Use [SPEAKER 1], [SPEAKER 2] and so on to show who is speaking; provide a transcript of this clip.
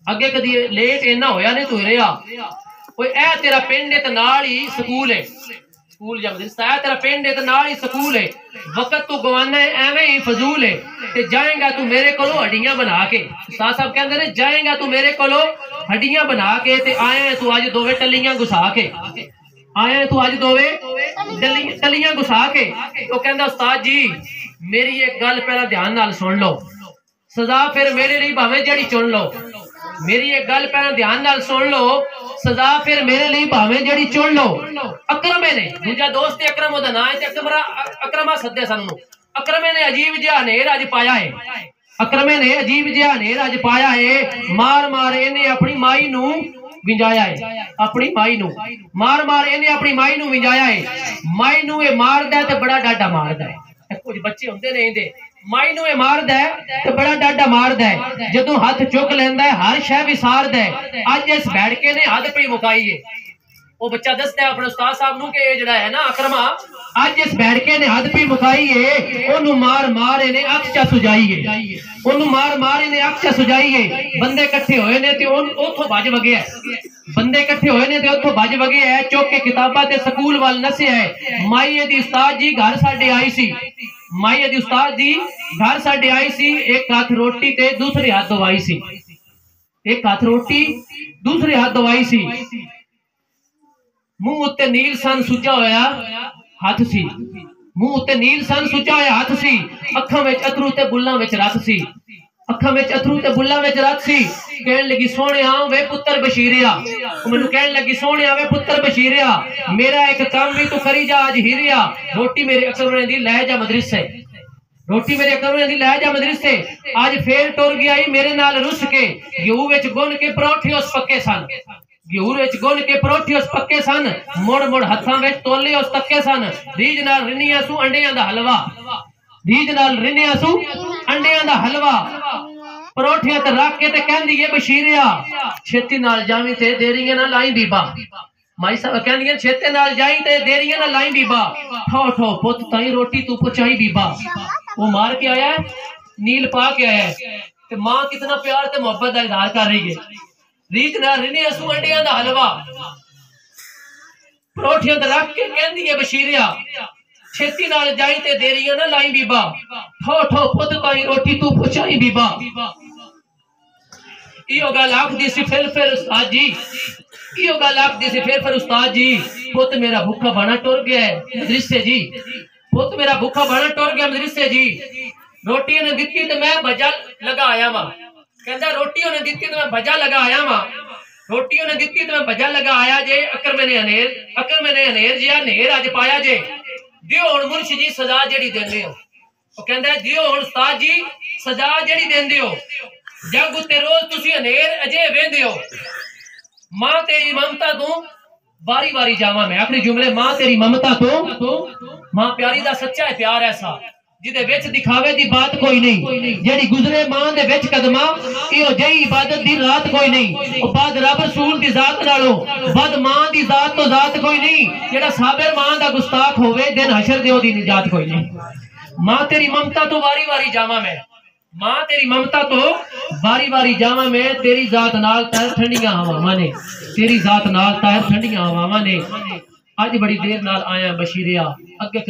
[SPEAKER 1] अगे कदी लेट इन्ना होया नहीं तू रहा कोई ए तेरा पिंड है ते नाल ही स्कूल है स्कूल या मदरसा है तेरा पिंड है ते नाल ही स्कूल है वक्त तू गवाना है एवें ही फजूल है ते जाएगा तू मेरे कोलो हड्डियां बना के उस्ताद साहब कहंदे ने जाएगा तू मेरे कोलो हड्डियां बना के ते आया तू अज दोवे टलियां घुसा के आया तू अज दोवे टलियां घुसा के तो कहंदा उस्ताद जी मेरी एक गल पहला ध्यान नाल सुन लो सजा फिर मेरे लिए भावें जड़ी चुन लो मेरी एक गल पहला ध्यान नाल सुन लो सजा फिर मेरे लिए भावें जड़ी चुन लो अकरमे ने दूजा दोस्त अकरम ओदा नाम है अकरमा सद्दे सानू अकरमे ने अजीब जिहा हनेर अज पाया है अकरमे ने अजीब जिहा हनेर अज पाया है मार मार इन्हें अपनी माई नू विंजाया है अपनी माई नू मार मार इन्हें अपनी माई नू विंजाया है माई नू ये मारदा है ते बड़ा डाडा मारदा है कुछ बच्चे होंदे ने इंदे माई नू मारदा है ते बड़ा डाडा मारदा है जदों हाथ चुक लैंदा है हर शय विसारदा है अज इस बैठके ने हद पे मुकाई है वो बच्चा दसदा है अपने उस्ताद साहब नू कि जिहड़ा है ना अकरमा अज इस बैठके ने हद पे मुकाई है ओनू मार मार इन्हें अख चा सुजाई है ओनू मार मार इन्हें अख चा सुजाई है बंदे इकट्ठे होए ने ते ओथों भज वगया बंदे इकट्ठे होए ने ते ओथों भज वगया है चुक के किताबां ते स्कूल वाल नस्या है माई दी उस्ताद जी घर साडे आई सी माई दी उस्ताद जी घर साडे आई सी एक हाथ रोटी ते दूसरे हाथ दवाई सी एक हाथ रोटी दूसरे हाथ दवाई सी मुंह उत्ते नील सन सुजा होया हाथ सी मुंह उत्ते नील सन सुजा होया हाथ सी अखां विच अथरू ते बुल्लां विच रत सी अखां विच अथरू ते बुल्लां विच रत सी कहन लगी सोहणिया वे पुत्र बशीरिया मैनू कहन लगी सोहणिया वे पुत्र बशीरिया मेरा एक काम भी तू करी जा अज हीरिया रोटी मेरे अकरमे दी लै जा मदरसे रोटी मेरे अकरमे दी लै जा मदरसे अज फेर टुर गया मेरे नाल रुस के गेहूं विच गुन के परोठे उस पक्के सन गेहूं विच गुन के परोठे उस पक्के सन मुड़ मुड़ हत्थां विच तोले उस तक्के सन रीज नाल रिन्नियां सू अंडियां दा हलवा रीज नाल रिन्नियां सू अंडियां दा हलवा परोठियां ते रख के ते कहंदी है बशीरिया छेती नाल जावी ते देरियां ना लाई बीबा माई साहब कहंदियां छेते नाल जाई ते देरियां ना लाई बीबा ठो ठो पुत ताई रोटी तू पहुंचाई बीबा वो मार के आया नील पा के आया ते मां कितना प्यार ते मोहब्बत दा इजहार कर रही है रीत नाल रिन्ने असू अंडियां दा हलवा परोठियां ते रख के कहंदी है बशीरिया छेती नाल जाई ते देरियां ना लाई बीबा ठो ठो पुत ताई रोटी तू पहुंचाई बीबा इहो गल आखदी सी फिर उस्ताद जी इहो गल आखदी सी फिर उस्ताद जी पुत मेरा भूखा बना टुर गया है मदरसे जी पुत मेरा भूखा बना टुर गया मदरसे जी रोटी ने दित्ती ते मैं भजा लगा आया वा कहंदा रोटी ने दित्ती ते मैं भजा लगा आया वा रोटी ने दित्ती ते मैं भजा लगा आया जे अकर मैंने हनेर जिया हनेर अज पाया जे दियो हुण मुंशी जी सजा जेड़ी देंदे हो वो कहंदा दियो हुण उस्ताद जी सजा जेड़ी देंदे हो जग उत्ते रोज तुसी हनेर अजे वेंदे हो मां तेरी ममता तू बारी बारी जावा मैं आखिरी जुमले मां तेरी ममता तो मां प्यारी दा सच्चा है प्यार ऐसा जिदे विच दिखावे दी बात कोई नहीं जेड़ी गुजरे मां दे विच कदमा इहो जही इबादत दी रात कोई नहीं ओ बाद रब रसूल दी जात नालों बाद मां दी जात तो जात कोई नहीं जेड़ा साबिर मां दा गुस्ताख होवे दिन हशर दे ओदी निजात कोई नहीं मां तेरी ममता तो बारी बारी जावा मैं मां तेरी ममता तो बारी बारी जावा मैं तेरी जात नाल तैर ठंडियां हवावां ने तेरी जात नाल तैर ठंडियां हवावां ने अज बड़ी देर नाल आया बशीरिया अगे